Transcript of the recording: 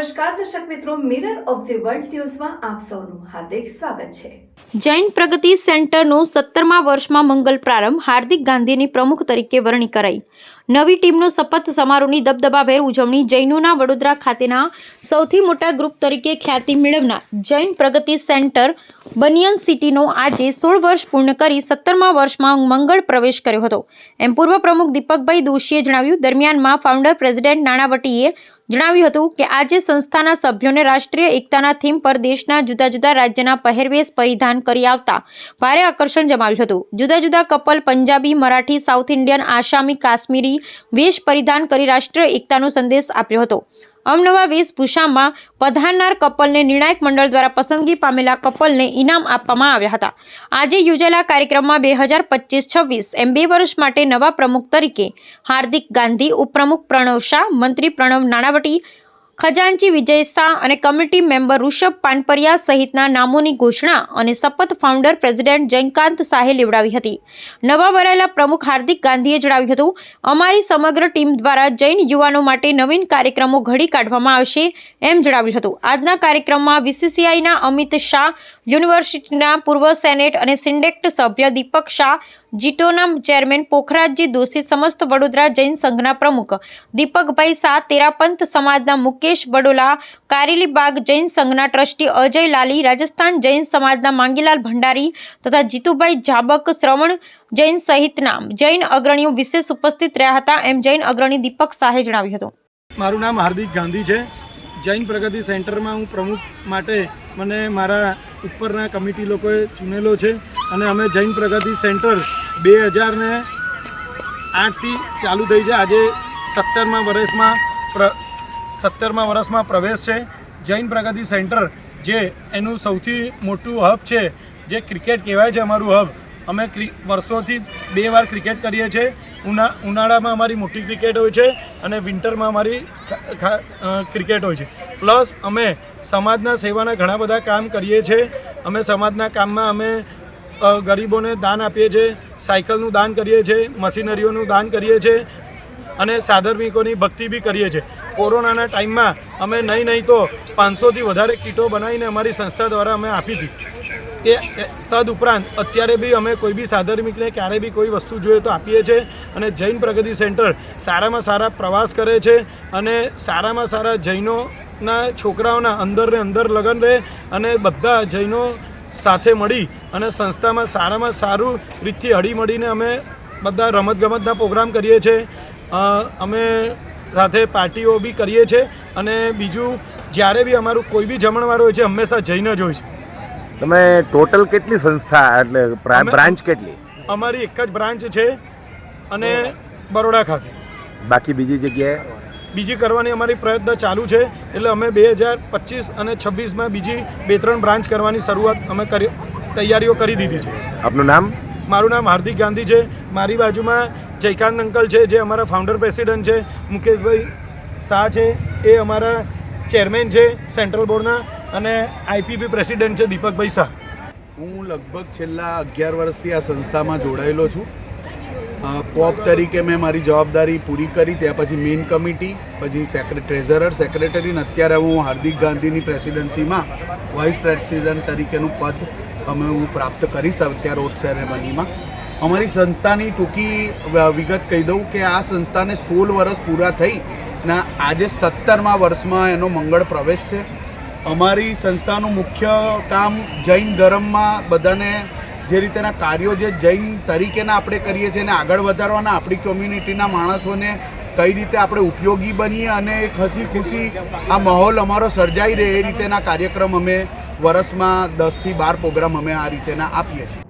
નમસ્કાર દર્શક મિત્રો, મિરર ઓફ ધ વર્લ્ડ ન્યૂઝમાં આપ સૌનું હાર્દિક સ્વાગત છે। જૈન પ્રગતિ સેન્ટરનું 17મા વર્ષમાં મંગલ પ્રારંભ, હાર્દિક ગાંધીની પ્રમુખ તરીકે વરણી કરાઈ। નવી ટીમનો શપથ સમારોહની દબદબાભેર ઉજવણી। જૈનોના વડોદરા ખાતેના સૌથી મોટા ગ્રુપ તરીકે ખ્યાતિ મેળવનાર જૈન પ્રગતિ સેન્ટર બનિયન સિટીનો આજે 16 વર્ષ પૂર્ણ કરી 17મા વર્ષમાં મંગળ પ્રવેશ કર્યો હતો, એમ પૂર્વ પ્રમુખ દીપકભાઈ દોશીએ જણાવ્યું। દરમિયાનમાં ફાઉન્ડર પ્રેસિડેન્ટ નાણાવટીએ જણાવ્યું હતું કે આજે સંસ્થાના સભ્યોને રાષ્ટ્રીય એકતાના થીમ પર દેશના જુદા જુદા રાજ્યના પહેરવેશ પરિધાન કરી આવતા ભારે આકર્ષણ જમાવ્યું હતું। જુદા જુદા couple Punjabi, Marathi, south Indian, Assamese, Kashmiri વેશ પરિધાન કરી રાષ્ટ્રીય એકતાનો સંદેશ આપ્યો હતો। અવનવા વેશભૂષામાં પધારનાર કપલને નિર્ણાયક મંડળ દ્વારા પસંદગી પામેલા કપલને ઇનામ આપવામાં આવ્યા હતા। આજે યોજાયેલા કાર્યક્રમમાં 2025-26 એમ 2 વર્ષ માટે નવા પ્રમુખ તરીકે હાર્દિક ગાંધી, ઉપપ્રમુખ પ્રણવ શાહ, મંત્રી પ્રણવ નાણાવટી, ખજાનચી વિજય શાહ અને કમિટી મેમ્બર ઋષભ પાનપરિયા સહિતના નામોની ઘોષણા અને શપથ ફાઉન્ડર પ્રેસિડેન્ટ જયકાંત શાહે લેવડાવી હતી। નવા વરાયેલા પ્રમુખ હાર્દિક ગાંધીએ જણાવ્યું હતું, અમારી સમગ્ર ટીમ દ્વારા જૈન યુવાનો માટે નવીન કાર્યક્રમો ઘડી કાઢવામાં આવશે, એમ જણાવ્યું હતું। આજના કાર્યક્રમમાં VCCIના અમિત શાહ, યુનિવર્સિટીના પૂર્વ સેનેટ અને સિન્ડેક્ટ સભ્ય દીપક શાહ, જીટોના ચેરમેન પોખરાજજી દોશી, સમસ્ત વડોદરા જૈન સંઘના પ્રમુખ દીપકભાઈ શાહ, તેરાપંથ સમાજના મુકેશ બડોલા, કારેલીબાગ જૈન સંઘના ટ્રસ્ટી અજય લાલી, રાજસ્થાન જૈન સમાજના માંગીલાલ ભંડારી તથા જીતુભાઈ જાબક, શ્રવણ જૈન સહિતના જૈન અગ્રણીઓ વિશેષ ઉપસ્થિત રહ્યા હતા, એમ જૈન અગ્રણી દીપક શાહે જણાવ્યું હતું। મારું નામ હાર્દિક ગાંધી છે। જૈન પ્રગતિ સેન્ટરમાં હું પ્રમુખ માટે મને મારા ઉપરના કમિટી લોકોએ ચૂનેલો છે અને અમે જૈન પ્રગતિ સેન્ટર 2008થી ચાલુ થઈ છે। આજે 17મા વર્ષમાં પ્રવેશ છે। જૈન પ્રગતિ સેન્ટર જે એનું સૌથી મોટું હબ છે, જે ક્રિકેટ કહેવાય છે અમારું હબ। અમે વર્ષોથી 2 વાર ક્રિકેટ કરીએ છીએ। ઉનાળામાં અમારી મોટી ક્રિકેટ હોય છે અને વિન્ટરમાં અમારી ક્રિકેટ હોય છે। પ્લસ અમે સમાજના સેવાના ઘણા બધા કામ કરીએ છીએ। અમે સમાજના કામમાં અમે ગરીબોને દાન આપીએ છીએ, સાયકલનું દાન કરીએ છીએ, મશીનરીઓનું દાન કરીએ છીએ અને સાધર્મિકોની ભક્તિ બી કરીએ છીએ। કોરોનાના ટાઈમમાં અમે નહીં તો 500થી વધારે કીટો બનાવીને અમારી સંસ્થા દ્વારા અમે આપી હતી। તે તદુપરાંત અત્યારે બી અમે કોઈ બી સાધર્મિકને ક્યારે બી કોઈ વસ્તુ જોઈએ તો આપીએ છીએ અને જૈન પ્રગતિ સેન્ટર સારામાં સારા પ્રવાસ કરે છે અને સારામાં સારા જૈનોના છોકરાઓના અંદરને અંદર લગ્ન રહે અને બધા જૈનો સાથે મળી અને સંસ્થામાં સારામાં સારું રીતથી હળીમળીને અમે બધા રમતગમતના પ્રોગ્રામ કરીએ છીએ। અમે સાથે પાર્ટીઓ બી કરીએ છીએ અને બીજું જ્યારે બી અમારું કોઈ બી જમણવાર હોય છે હંમેશા જૈન જ હોય છે। તમે ટોટલ કેટલી સંસ્થા એટલે બ્રાન્ચ કેટલી? અમારી એક જ બ્રાન્ચ છે અને બરોડા ખાતે। બાકી બીજી જગ્યાએ બીજી કરવાની અમારી પ્રયત્ન ચાલુ છે। એટલે અમે 2025 અને 26માં બીજી 2-3 બ્રાન્ચ કરવાની શરૂઆત અમે તૈયારીઓ કરી દીધી છે। આપનું નામ? મારું નામ હાર્દિક ગાંધી છે। મારી બાજુમાં જયકાંત અંકલ છે, જે અમારા ફાઉન્ડર પ્રેસિડેન્ટ છે। મુકેશભાઈ શાહ છે, એ અમારા ચેરમેન છે સેન્ટ્રલ બોર્ડના અને IPP પ્રેસિડેન્ટ છે દીપકભાઈ શાહ। હું લગભગ છેલ્લા 11 વર્ષથી આ સંસ્થામાં જોડાયેલો છું। કોપ તરીકે મેં મારી જવાબદારી પૂરી કરી, ત્યાં પછી મેઇન કમિટી, પછી ટ્રેઝરર, સેક્રેટરી અને અત્યારે હું હાર્દિક ગાંધીની પ્રેસિડેન્સીમાં વાઇસ પ્રેસિડેન્ટ તરીકેનું પદ હું પ્રાપ્ત કરીશ અત્યારે ઓથ સેરેમનીમાં। અમારી સંસ્થાની ટૂંકી વિગત કહી દઉં કે આ સંસ્થાને 16 વર્ષ પૂરા થઈ ને આજે 17મા વર્ષમાં એનો મંગળ પ્રવેશ છે। અમારી સંસ્થાનું મુખ્ય કામ જૈન ધર્મમાં બધાને જે રીતેના કાર્યો જે જૈન તરીકેના આપણે કરીએ છીએ એને આગળ વધારવાના, આપણી કોમ્યુનિટીના માણસોને કઈ રીતે આપણે ઉપયોગી બનીએ અને એક હસી ખુશી આ માહોલ અમારો સર્જાઈ રહે એ રીતેના કાર્યક્રમ અમે વર્ષમાં 10થી 12 પ્રોગ્રામ અમે આ રીતેના આપીએ છીએ।